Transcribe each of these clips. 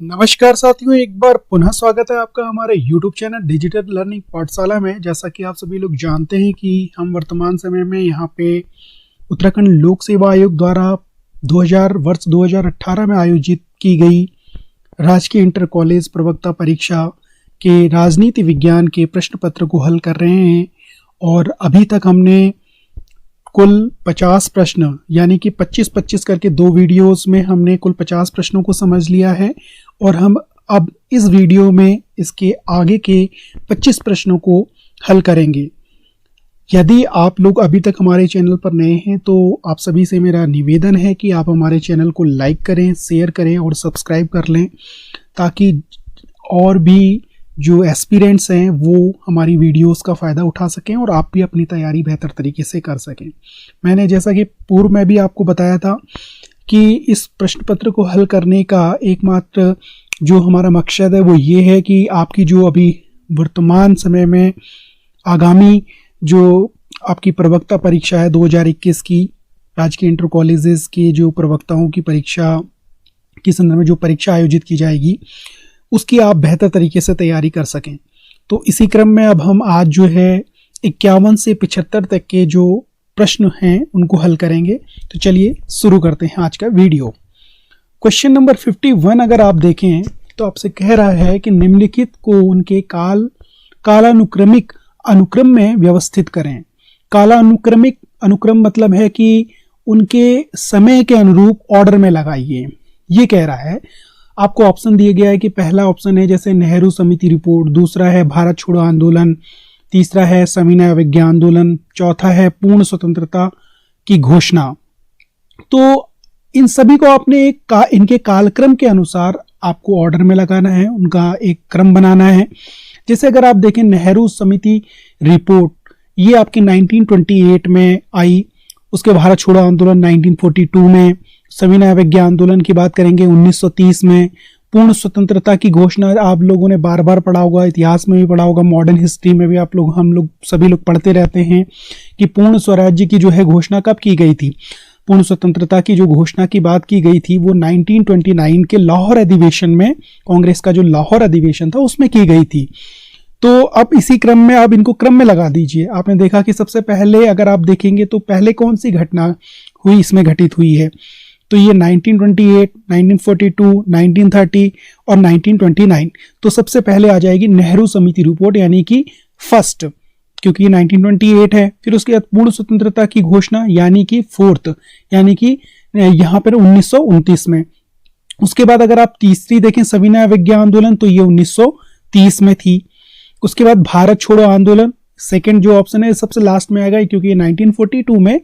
नमस्कार साथियों, एक बार पुनः स्वागत है आपका हमारे YouTube चैनल डिजिटल लर्निंग पाठशाला में। जैसा कि आप सभी लोग जानते हैं कि हम वर्तमान समय में यहाँ पे उत्तराखंड लोक सेवा आयोग द्वारा वर्ष 2018 में आयोजित की गई राजकीय इंटर कॉलेज प्रवक्ता परीक्षा के राजनीति विज्ञान के प्रश्न पत्र को हल कर रहे हैं। और अभी तक हमने कुल 50 प्रश्न यानी कि 25-25 करके दो वीडियोस में हमने कुल 50 प्रश्नों को समझ लिया है। और हम अब इस वीडियो में इसके आगे के 25 प्रश्नों को हल करेंगे। यदि आप लोग अभी तक हमारे चैनल पर नए हैं तो आप सभी से मेरा निवेदन है कि आप हमारे चैनल को लाइक करें, शेयर करें और सब्सक्राइब कर लें, ताकि और भी जो एस्पिरेंट्स हैं वो हमारी वीडियोस का फ़ायदा उठा सकें और आप भी अपनी तैयारी बेहतर तरीके से कर सकें। मैंने जैसा कि पूर्व में भी आपको बताया था कि इस प्रश्न पत्र को हल करने का एकमात्र जो हमारा मकसद है वो ये है कि आपकी जो अभी वर्तमान समय में आगामी जो आपकी प्रवक्ता परीक्षा है 2021 की राजकीय इंटर कॉलेजेस के जो प्रवक्ताओं की परीक्षा के संदर्भ में जो परीक्षा आयोजित की जाएगी उसकी आप बेहतर तरीके से तैयारी कर सकें। तो इसी क्रम में अब हम आज जो है 51 से 75 तक के जो प्रश्न हैं उनको हल करेंगे। तो चलिए शुरू करते हैं आज का वीडियो। क्वेश्चन नंबर 51 अगर आप देखें तो आपसे कह रहा है कि निम्नलिखित को उनके कालानुक्रमिक अनुक्रम में व्यवस्थित करें। कालानुक्रमिक अनुक्रम मतलब है कि उनके समय के अनुरूप ऑर्डर में लगाइए, ये कह रहा है। आपको ऑप्शन दिया गया है कि पहला ऑप्शन है जैसे नेहरू समिति रिपोर्ट, दूसरा है भारत छोड़ो आंदोलन, तीसरा है सविनय अवज्ञा आंदोलन, चौथा है पूर्ण स्वतंत्रता की घोषणा। तो इन सभी को आपने इनके कालक्रम के अनुसार आपको ऑर्डर में लगाना है, उनका एक क्रम बनाना है। जैसे अगर आप देखें नेहरू समिति रिपोर्ट, ये आपकी 1928 में आई, उसके भारत छोड़ो आंदोलन 1942 में, सविनय अवज्ञा आंदोलन की बात करेंगे 1930 में, पूर्ण स्वतंत्रता की घोषणा आप लोगों ने बार बार पढ़ा होगा, इतिहास में भी पढ़ा होगा, मॉडर्न हिस्ट्री में भी हम लोग सभी लोग पढ़ते रहते हैं कि पूर्ण स्वराज्य की जो है घोषणा कब की गई थी। पूर्ण स्वतंत्रता की जो घोषणा की बात की गई थी वो 1929 के लाहौर अधिवेशन में, कांग्रेस का जो लाहौर अधिवेशन था उसमें की गई थी। तो अब इसी क्रम में आप इनको क्रम में लगा दीजिए। आपने देखा कि सबसे पहले अगर आप देखेंगे तो पहले कौन सी घटना हुई इसमें घटित हुई है, तो ये 1928, 1942, 1930 और 1929। तो सबसे पहले आ जाएगी नेहरू समिति रिपोर्ट यानी कि फर्स्ट, क्योंकि ये 1928 है। फिर उसके बाद पूर्ण स्वतंत्रता की घोषणा यानी कि फोर्थ, यानी कि यहाँ पर 1929 में। उसके बाद अगर आप तीसरी देखें सविनय अवज्ञा आंदोलन, तो ये 1930 में थी। उसके बाद भारत छोड़ो आंदोलन, सेकेंड जो ऑप्शन है सबसे लास्ट में आएगा, क्योंकि ये 1942 में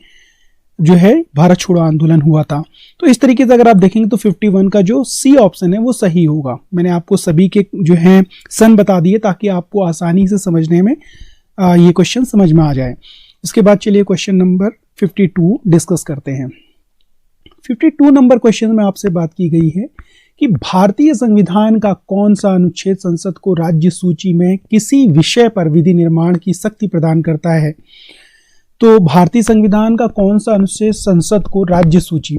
जो है भारत छोड़ो आंदोलन हुआ था। तो इस तरीके से अगर आप देखेंगे तो 51 का जो सी ऑप्शन है वो सही होगा। मैंने आपको सभी के जो है सन बता दिए ताकि आपको आसानी से समझने में ये क्वेश्चन समझ में आ जाए। इसके बाद चलिए क्वेश्चन नंबर 52 डिस्कस करते हैं। 52 नंबर क्वेश्चन में आपसे बात की गई है कि भारतीय संविधान का कौन सा अनुच्छेद संसद को राज्य सूची में किसी विषय पर विधि निर्माण की शक्ति प्रदान करता है। तो भारतीय संविधान का कौन सा अनुच्छेद संसद को राज्य सूची,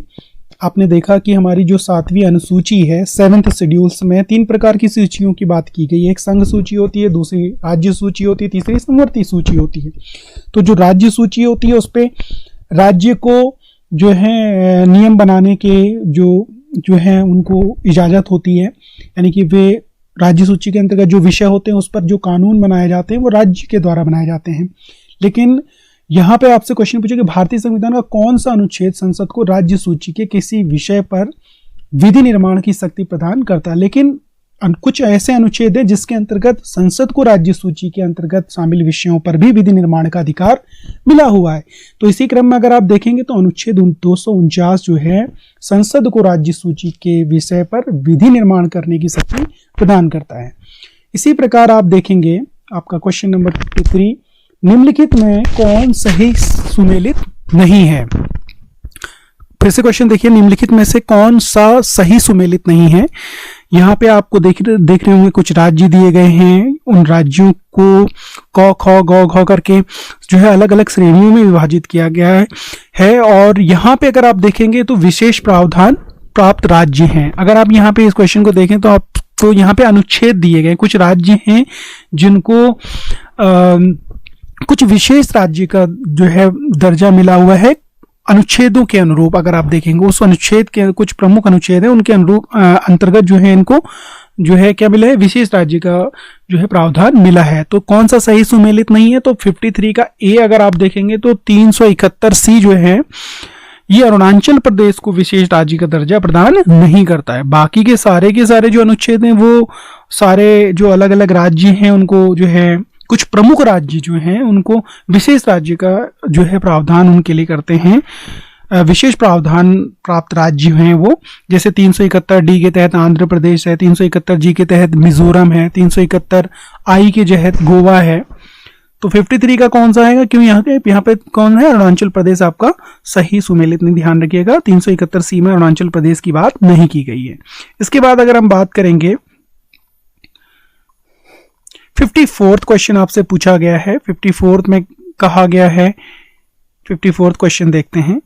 आपने देखा कि हमारी जो 7वीं अनुसूची है 7th शेड्यूल्स में 3 प्रकार की सूचियों की बात की गई है। एक संघ सूची होती है, दूसरी राज्य सूची होती है, तीसरी समवर्ती सूची होती है। तो जो राज्य सूची होती है उस पे राज्य को जो है नियम बनाने के जो है उनको इजाजत होती है, यानी कि वे राज्य सूची के अंतर्गत जो विषय होते हैं उस पर जो कानून बनाए जाते हैं वो राज्य के द्वारा बनाए जाते हैं। लेकिन यहाँ पे आपसे क्वेश्चन पूछे कि भारतीय संविधान का कौन सा अनुच्छेद संसद को राज्य सूची के किसी विषय पर विधि निर्माण की शक्ति प्रदान करता है। लेकिन कुछ ऐसे अनुच्छेद है जिसके अंतर्गत संसद को राज्य सूची के अंतर्गत शामिल विषयों पर भी विधि निर्माण का अधिकार मिला हुआ है। तो इसी क्रम में अगर आप देखेंगे तो अनुच्छेद 249 जो है संसद को राज्य सूची के विषय पर विधि निर्माण करने की शक्ति प्रदान करता है। इसी प्रकार आप देखेंगे आपका क्वेश्चन नंबर 53, निम्नलिखित में कौन सही सुमेलित नहीं है। फिर से क्वेश्चन देखिए, निम्नलिखित में से कौन सा सही सुमेलित नहीं है। यहाँ पे आपको देख रहे होंगे कुछ राज्य दिए गए हैं, उन राज्यों को क ख ग घ करके जो है अलग अलग श्रेणियों में विभाजित किया गया है। और यहाँ पे अगर आप देखेंगे तो विशेष प्रावधान प्राप्त राज्य हैं। अगर आप यहाँ पे इस क्वेश्चन को देखें तो आपको यहाँ पे अनुच्छेद दिए गए, कुछ राज्य हैं जिनको कुछ विशेष राज्य का जो है दर्जा मिला हुआ है अनुच्छेदों के अनुरूप। अगर आप देखेंगे उस अनुच्छेद के कुछ प्रमुख अनुच्छेद है, उनके अनुरूप अंतर्गत जो है इनको जो है क्या मिला है, विशेष राज्य का जो है प्रावधान मिला है। तो कौन सा सही सुमेलित नहीं है, तो 53 का ए अगर आप देखेंगे तो 371 सी जो है ये अरुणाचल प्रदेश को विशेष राज्य का दर्जा प्रदान नहीं करता है। बाकी के सारे जो अनुच्छेद हैं वो सारे जो अलग अलग राज्य हैं उनको जो है कुछ प्रमुख राज्य जो हैं उनको विशेष राज्य का जो है प्रावधान उनके लिए करते हैं। विशेष प्रावधान प्राप्त राज्य हैं वो, जैसे 371 डी के तहत आंध्र प्रदेश है, 371 जी के तहत मिजोरम है, 371 आई के तहत गोवा है। तो 53 का कौन सा है, क्यों यहाँ पे कौन है, अरुणाचल प्रदेश आपका सही सुमेलित नहीं, ध्यान रखिएगा 371 सी में अरुणाचल प्रदेश की बात नहीं की गई है। इसके बाद अगर हम बात करेंगे 54th क्वेश्चन आपसे पूछा गया है, 54th में कहा गया है, 54th क्वेश्चन देखते हैं।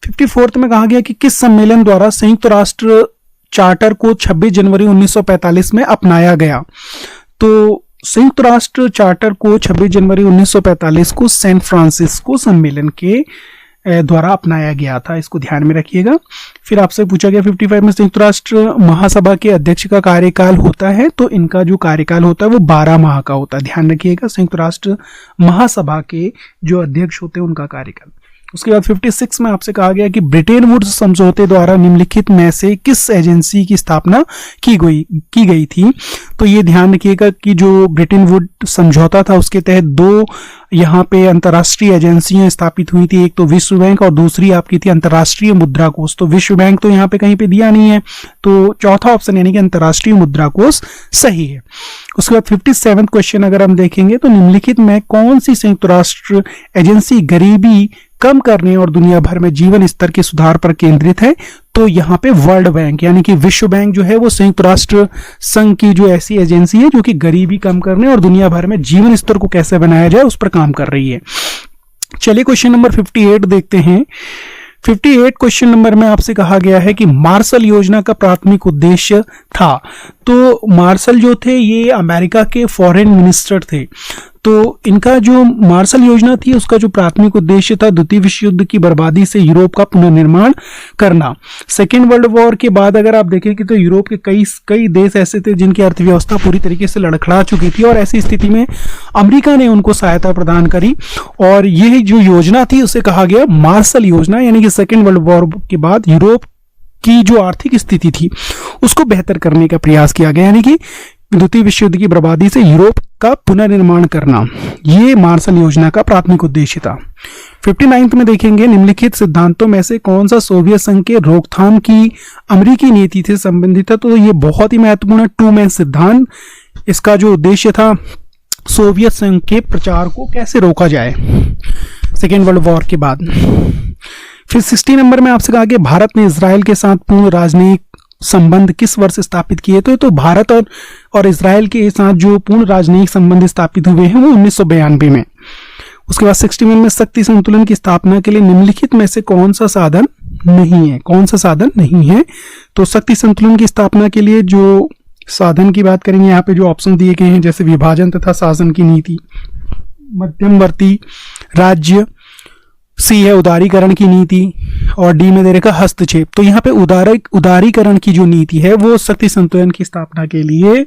54th में कहा गया कि किस सम्मेलन द्वारा संयुक्त राष्ट्र चार्टर को 26 जनवरी 1945 में अपनाया गया। तो संयुक्त राष्ट्र चार्टर को 26 जनवरी 1945 को सैन फ्रांसिस्को सम्मेलन के द्वारा अपनाया गया था, इसको ध्यान में रखिएगा। फिर आपसे पूछा गया 55 में संयुक्त राष्ट्र महासभा के अध्यक्ष का कार्यकाल होता है, तो इनका जो कार्यकाल होता है वो 12 माह का होता है, ध्यान रखिएगा। संयुक्त राष्ट्र महासभा के जो अध्यक्ष होते हैं उनका कार्यकाल। उसके बाद 56 में आपसे कहा गया कि ब्रिटेन वुड्स समझौते द्वारा निम्नलिखित में से किस एजेंसी की स्थापना की गई थी। तो ये ध्यान रखिएगा कि जो ब्रिटेन वुड समझौता था उसके तहत 2 यहाँ पे अंतर्राष्ट्रीय एजेंसियां स्थापित हुई थी, एक तो विश्व बैंक और दूसरी आपकी थी अंतर्राष्ट्रीय मुद्रा कोष। तो विश्व बैंक तो यहाँ पे कहीं पे दिया नहीं है, तो चौथा ऑप्शन यानी कि अंतर्राष्ट्रीय मुद्रा कोष सही है। उसके बाद 57 क्वेश्चन अगर हम देखेंगे तो निम्नलिखित में कौन सी संयुक्त राष्ट्र एजेंसी गरीबी कम करने और दुनिया भर में जीवन स्तर के सुधार पर केंद्रित है। तो यहाँ पे वर्ल्ड बैंक यानी कि विश्व बैंक जो है वो संयुक्त राष्ट्र संघ की जो ऐसी एजेंसी है जो कि गरीबी कम करने और दुनिया भर में जीवन स्तर को कैसे बनाया जाए उस पर काम कर रही है। चलिए क्वेश्चन नंबर 58 देखते हैं। 58 क्वेश्चन नंबर में आपसे कहा गया है कि मार्शल योजना का प्राथमिक उद्देश्य था। तो मार्शल जो थे ये अमेरिका के फॉरेन मिनिस्टर थे। तो इनका जो मार्शल योजना थी उसका जो प्राथमिक उद्देश्य था द्वितीय विश्व युद्ध की बर्बादी से यूरोप का पुनर्निर्माण करना। सेकेंड वर्ल्ड वॉर के बाद अगर आप देखें कि तो यूरोप के कई देश ऐसे थे जिनकी अर्थव्यवस्था पूरी तरीके से लड़खड़ा चुकी थी और ऐसी स्थिति में अमेरिका ने उनको सहायता प्रदान करी और यह जो योजना थी उसे कहा गया मार्शल योजना, यानी कि सेकेंड वर्ल्ड वॉर के बाद यूरोप की जो आर्थिक स्थिति थी उसको बेहतर करने का प्रयास किया गया, यानी कि द्वितीय विश्व युद्ध की बर्बादी से यूरोप का पुनर्निर्माण करना, ये मार्शल योजना का प्राथमिक उद्देश्य था। 59 में देखेंगे निम्नलिखित सिद्धांतों में से कौन सा सोवियत संघ के रोकथाम की अमेरिकी नीति से संबंधित है। तो ये बहुत ही महत्वपूर्ण टू मैन सिद्धांत, इसका जो उद्देश्य था सोवियत संघ के प्रचार को कैसे रोका जाए सेकेंड वर्ल्ड वॉर के बाद। फिर 60 नंबर में आपसे कहा कि भारत ने इजराइल के साथ पूर्ण राजनयिक संबंध किस वर्ष स्थापित किए। तो भारत और इजराइल के साथ जो पूर्ण राजनयिक संबंध स्थापित हुए हैं वो 1992 में। उसके बाद 61 में शक्ति संतुलन की स्थापना के लिए निम्नलिखित में से कौन सा साधन नहीं है। तो शक्ति संतुलन की स्थापना के लिए जो साधन की बात करेंगे यहाँ पे जो ऑप्शन दिए गए हैं जैसे विभाजन तथा शासन की नीति, मध्यमवर्ती राज्य, सी है उदारीकरण की नीति और डी में दे रखा हस्तक्षेप। तो यहाँ पे उदारीकरण की जो नीति है वो शक्ति संतुलन की स्थापना के लिए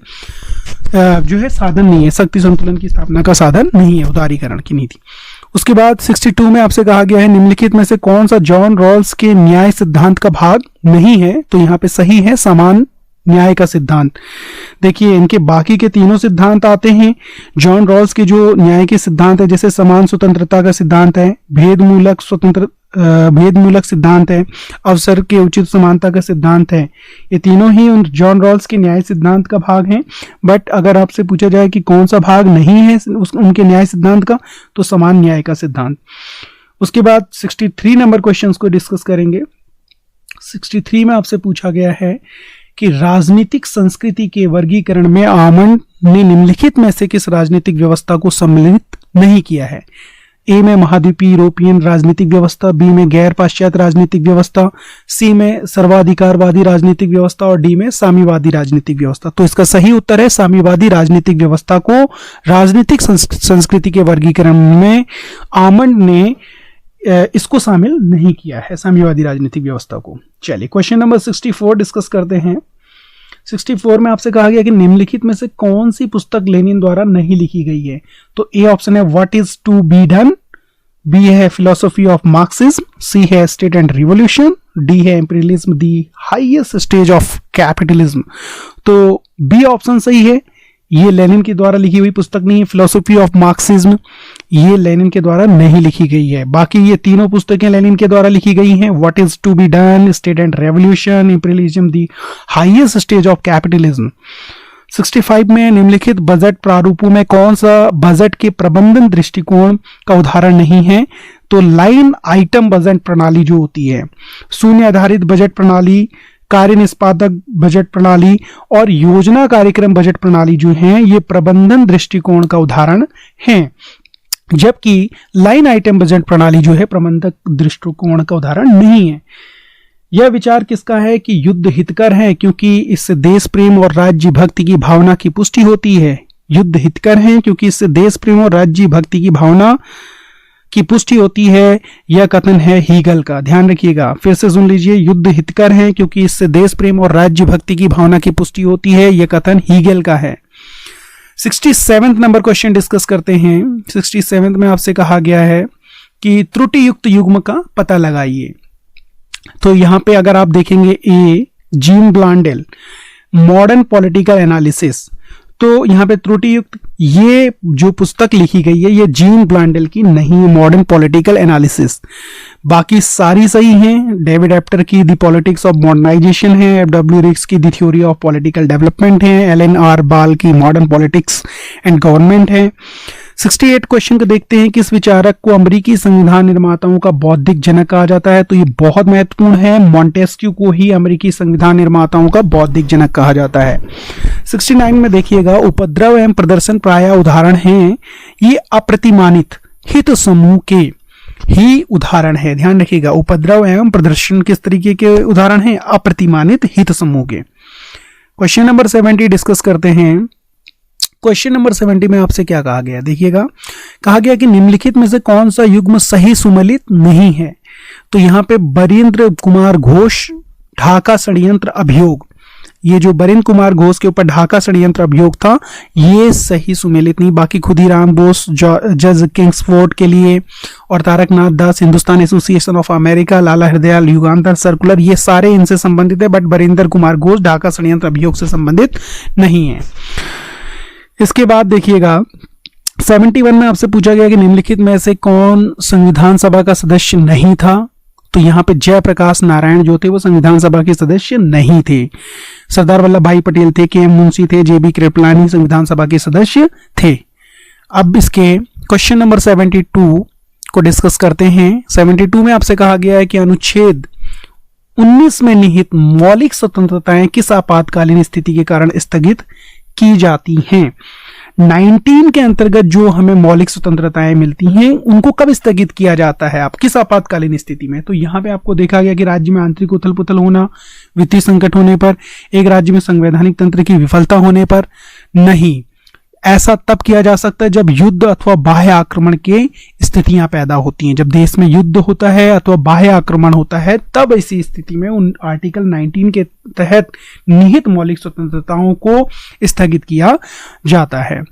जो है साधन नहीं है, शक्ति संतुलन की स्थापना का साधन नहीं है उदारीकरण की नीति। उसके बाद 62 में आपसे कहा गया है निम्नलिखित में से कौन सा जॉन रॉल्स के न्याय सिद्धांत का भाग नहीं है। तो यहाँ पे सही है समान न्याय का सिद्धांत। देखिए इनके बाकी के तीनों सिद्धांत आते हैं। जॉन रॉल्स के जो न्याय के सिद्धांत है जैसे समान स्वतंत्रता का सिद्धांत है, भेदमूलक सिद्धांत है, अवसर के उचित समानता का सिद्धांत है, ये तीनों ही उन जॉन रॉल्स के न्याय सिद्धांत का भाग हैं। बट अगर आपसे पूछा जाए कि कौन सा भाग नहीं है उनके न्याय सिद्धांत का, तो समान न्याय का सिद्धांत। उसके बाद 63 नंबर क्वेश्चन को डिस्कस करेंगे। 63 में आपसे पूछा गया है कि राजनीतिक संस्कृति के वर्गीकरण में आमंड ने निम्नलिखित में से किस राजनीतिक व्यवस्था को सम्मिलित नहीं किया है। ए में महाद्वीपीय यूरोपियन राजनीतिक व्यवस्था, बी में गैर पाश्चात्य राजनीतिक व्यवस्था, सी में सर्वाधिकारवादी राजनीतिक व्यवस्था और डी में साम्यवादी राजनीतिक व्यवस्था। तो इसका सही उत्तर है साम्यवादी राजनीतिक व्यवस्था को राजनीतिक संस्कृति के वर्गीकरण में आमंड ने इसको शामिल नहीं किया है, साम्यवादी राजनीतिक व्यवस्था को। चलिए क्वेश्चन नंबर 64 डिस्कस करते हैं। 64 में आपसे कहा गया कि निम्नलिखित में से कौन सी पुस्तक लेनिन द्वारा नहीं लिखी गई है। तो ए ऑप्शन है what is to be done, B है फिलोसॉफी ऑफ मार्क्सिज्म, सी है स्टेट एंड रिवॉल्यूशन, डी है imperialism the highest stage of capitalism. तो बी ऑप्शन सही है, ये लेनिन के द्वारा लिखी हुई पुस्तक नहीं है। फिलोसॉफी ऑफ मार्क्सिज्म ये लेनिन के द्वारा नहीं लिखी गई है। बाकी ये तीनों पुस्तकें लेनिन के द्वारा लिखी गई हैं। What is to be done, state and revolution, imperialism the highest stage of capitalism. 65 में निम्नलिखित बजट प्रारूपों में कौन सा बजट के प्रबंधन दृष्टिकोण का उदाहरण नहीं है। तो लाइन आइटम बजट प्रणाली जो होती है, शून्य आधारित बजट प्रणाली, कार्य निष्पादक बजट प्रणाली और योजना कार्यक्रम बजट प्रणाली जो हैं ये प्रबंधन दृष्टिकोण का उदाहरण हैं, जबकि लाइन आइटम बजट प्रणाली जो है प्रबंधक दृष्टिकोण का उदाहरण नहीं है। यह विचार किसका है कि युद्ध हितकर है, क्योंकि इससे देश प्रेम और राज्य भक्ति की भावना की पुष्टि होती है। युद्ध हितकर है क्योंकि इससे देश प्रेम और राज्य भक्ति की भावना की पुष्टि होती है। यह कथन है हीगल का, ध्यान रखिएगा, फिर से सुन लीजिए। युद्ध हितकर है क्योंकि इससे देश प्रेम और राज्य भक्ति की भावना की पुष्टि होती है, यह कथन हीगल का है। 67 नंबर क्वेश्चन डिस्कस करते हैं। 67 में आपसे कहा गया है कि त्रुटि युक्त युग्म का पता लगाइए। तो यहां पे अगर आप देखेंगे ए जीन ब्लांडेल मॉडर्न पॉलिटिकल एनालिसिस, तो यहाँ पे त्रुटि युक्त ये जो पुस्तक लिखी गई है ये जीन ब्लांडेल की नहीं है, मॉडर्न पॉलिटिकल एनालिसिस। बाकी सारी सही हैं। डेविड एप्टर की द पॉलिटिक्स ऑफ मॉडर्नाइजेशन है, एफ.डब्ल्यू. रिक्स की the theory of political development है, एल.एन.आर. बाल की मॉडर्न पॉलिटिक्स एंड गवर्नमेंट है। 68 क्वेश्चन को देखते हैं, किस विचारक को अमेरिकी संविधान निर्माताओं का बौद्धिक जनक कहा जाता है। तो ये बहुत महत्वपूर्ण है, मॉन्टेस्क्यू को ही अमेरिकी संविधान निर्माताओं का बौद्धिक जनक कहा जाता है। 69 में देखिएगा, उपद्रव एवं प्रदर्शन प्रायः उदाहरण हैं, ये अप्रतिमानित हित समूह के ही उदाहरण है। ध्यान रखिएगा, उपद्रव एवं प्रदर्शन किस तरीके के उदाहरण हैं, अप्रतिमानित हित समूह के। क्वेश्चन नंबर 70 डिस्कस करते हैं। क्वेश्चन नंबर 70 में आपसे क्या कहा गया, देखिएगा, कहा गया कि निम्नलिखित में से कौन सा युग्म सही सुमेलित नहीं है। तो यहां पे बरीन्द्र कुमार घोष ढाका षड्यंत्र अभियोग, ये जो बरीन्द्र कुमार घोष के ऊपर ढाका षड्यंत्र अभियोग था ये सही सुमेलित नहीं। बाकी खुदीराम बोस जज किंग्सफोर्ड के लिए और Taraknath Das Hindustan association of America, Lala Hardayal Yugantar circular, ये सारे इनसे संबंधित है, बट बरीन्द्र कुमार घोष ढाका षड्यंत्र अभियोग से संबंधित नहीं है। इसके बाद देखिएगा 71 में आपसे पूछा गया कि निम्नलिखित में से कौन संविधान सभा का सदस्य नहीं था। तो यहाँ पे जयप्रकाश नारायण जो थे वो संविधान सभा के सदस्य नहीं थे। सरदार वल्लभ भाई पटेल थे, के.एम. मुंशी थे, जे.बी. कृपलानी संविधान सभा के सदस्य थे। अब इसके क्वेश्चन नंबर 72 को डिस्कस करते हैं। 72 में आपसे कहा गया है कि अनुच्छेद 19 में निहित मौलिक स्वतंत्रताएं किस आपातकालीन स्थिति के कारण स्थगित की जाती हैं। 19 के अंतर्गत जो हमें मौलिक स्वतंत्रताएं मिलती हैं उनको कब स्थगित किया जाता है, आप किस आपातकालीन स्थिति में। तो यहां पे आपको देखा गया कि राज्य में आंतरिक उथल पुथल होना, वित्तीय संकट होने पर, एक राज्य में संवैधानिक तंत्र की विफलता होने पर। नहीं, ऐसा तब किया जा सकता है जब युद्ध अथवा बाह्य आक्रमण के स्थितियां पैदा होती हैं। जब देश में युद्ध होता है अथवा बाह्य आक्रमण होता है तब ऐसी स्थिति में उन आर्टिकल 19 के तहत निहित मौलिक स्वतंत्रताओं को स्थगित किया जाता है।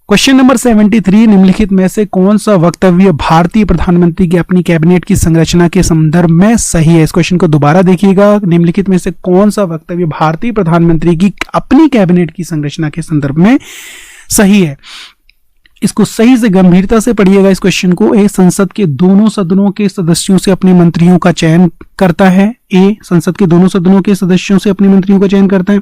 क्वेश्चन नंबर 73, निम्नलिखित में से कौन सा वक्तव्य भारतीय प्रधानमंत्री की अपनी कैबिनेट की संरचना के संदर्भ में सही है। इस क्वेश्चन को दोबारा देखिएगा, निम्नलिखित में से कौन सा वक्तव्य भारतीय प्रधानमंत्री की अपनी कैबिनेट की संरचना के संदर्भ में सही है। इसको सही से गंभीरता से पढ़िएगा इस क्वेश्चन को। ए, संसद के दोनों सदनों के सदस्यों से अपने मंत्रियों का चयन करता है। ए, संसद के दोनों सदनों के सदस्यों से अपने मंत्रियों का चयन करता है।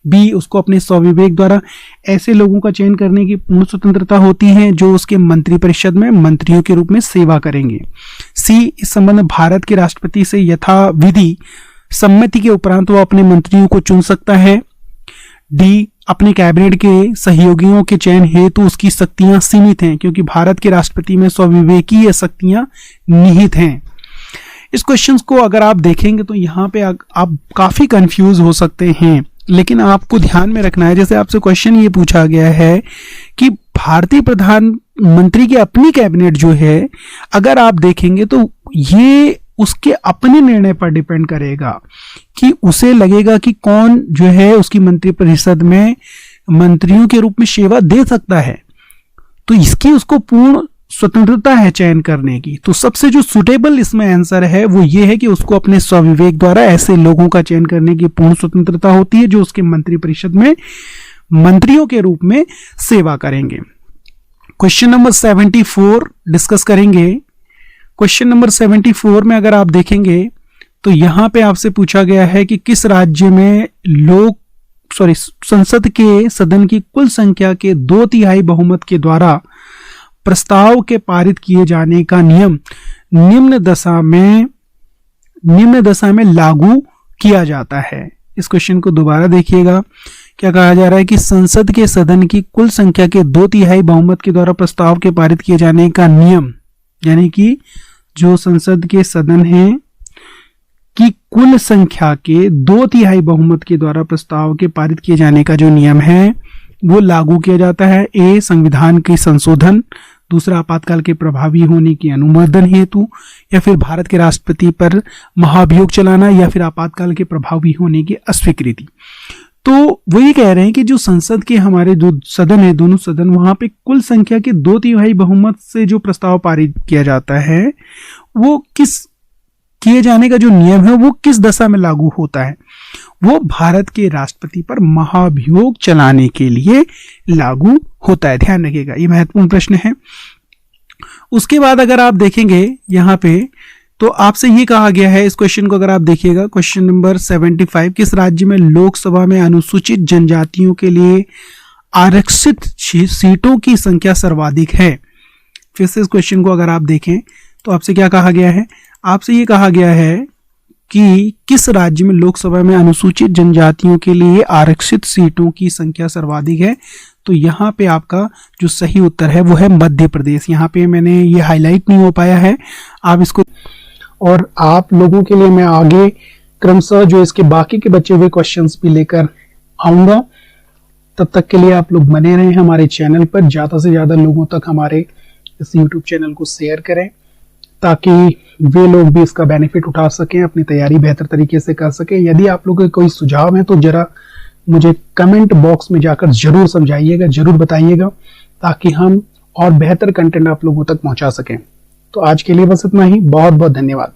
बी, उसको अपने स्वविवेक द्वारा ऐसे लोगों का चयन करने की पूर्ण स्वतंत्रता होती है जो उसके मंत्रिपरिषद में मंत्रियों के रूप में सेवा करेंगे। सी, इस संबंध में भारत के राष्ट्रपति से यथाविधि सम्मति के उपरांत वो अपने मंत्रियों को चुन सकता है। डी, अपने कैबिनेट के सहयोगियों के चयन हेतु उसकी शक्तियां सीमित हैं, क्योंकि भारत के राष्ट्रपति में स्वविवेकीय शक्तियां निहित हैं। इस क्वेश्चन को अगर आप देखेंगे तो यहाँ पे आप काफी कंफ्यूज हो सकते हैं, लेकिन आपको ध्यान में रखना है, जैसे आपसे क्वेश्चन ये पूछा गया है कि भारतीय प्रधानमंत्री की अपनी कैबिनेट जो है, अगर आप देखेंगे तो ये उसके अपने निर्णय पर डिपेंड करेगा कि उसे लगेगा कि कौन जो है उसकी मंत्रिपरिषद में मंत्रियों के रूप में सेवा दे सकता है, तो इसकी उसको पूर्ण स्वतंत्रता है चयन करने की। तो सबसे जो सुटेबल इसमें आंसर है वो ये है कि उसको अपने स्वविवेक द्वारा ऐसे लोगों का चयन करने की पूर्ण स्वतंत्रता होती है जो उसके मंत्रिपरिषद में मंत्रियों के रूप में सेवा करेंगे। क्वेश्चन नंबर 74 डिस्कस करेंगे। क्वेश्चन नंबर 74 में अगर आप देखेंगे तो यहां पे आपसे पूछा गया है कि किस राज्य में संसद के सदन की कुल संख्या के 2/3 बहुमत के द्वारा प्रस्ताव के पारित किए जाने का नियम निम्न दशा में लागू किया जाता है। इस क्वेश्चन को दोबारा देखिएगा। क्या कहा जा रहा है कि संसद के सदन की कुल संख्या के 2/3 बहुमत के द्वारा प्रस्ताव के पारित किए जाने का नियम, यानी कि जो संसद के सदन है की कुल संख्या के 2/3 बहुमत के द्वारा प्रस्ताव के पारित किए जाने का जो नियम है वो लागू किया जाता है। ए, संविधान की संशोधन, दूसरा आपातकाल के प्रभावी होने की अनुमोदन हेतु, या फिर भारत के राष्ट्रपति पर महाभियोग चलाना, या फिर आपातकाल के प्रभावी होने की अस्वीकृति। तो वो ये कह रहे हैं कि जो संसद के हमारे जो सदन है, दोनों सदन, वहां पे कुल संख्या के 2/3 बहुमत से जो प्रस्ताव पारित किया जाता है वो किए जाने का जो नियम है वो किस दशा में लागू होता है, वो भारत के राष्ट्रपति पर महाभियोग चलाने के लिए लागू होता है। ध्यान रखिएगा, ये महत्वपूर्ण प्रश्न है। उसके बाद अगर आप देखेंगे यहाँ पे तो आपसे ये कहा गया है, इस क्वेश्चन को अगर आप देखिएगा, क्वेश्चन नंबर 75, किस राज्य में लोकसभा में अनुसूचित जनजातियों के लिए आरक्षित सीटों की संख्या सर्वाधिक है। फिर से इस क्वेश्चन को अगर आप देखें तो आपसे क्या कहा गया है, आपसे ये कहा गया है कि किस राज्य में लोकसभा में अनुसूचित जनजातियों के लिए आरक्षित सीटों की संख्या सर्वाधिक है। तो यहाँ पे आपका जो सही उत्तर है वो है मध्य प्रदेश। यहाँ पे मैंने ये हाईलाइट नहीं हो पाया है, आप इसको, और आप लोगों के लिए मैं आगे क्रमशः जो इसके बाकी के बचे हुए क्वेश्चंस भी लेकर आऊंगा। तब तक के लिए आप लोग बने रहें हमारे चैनल पर, ज्यादा से ज्यादा लोगों तक हमारे इस YouTube चैनल को शेयर करें ताकि वे लोग भी इसका बेनिफिट उठा सकें, अपनी तैयारी बेहतर तरीके से कर सकें। यदि आप लोगों के कोई सुझाव है तो जरा मुझे कमेंट बॉक्स में जाकर जरूर समझाइएगा, जरूर बताइएगा, ताकि हम और बेहतर कंटेंट आप लोगों तक पहुंचा सकें। तो आज के लिए बस इतना ही। बहुत बहुत धन्यवाद।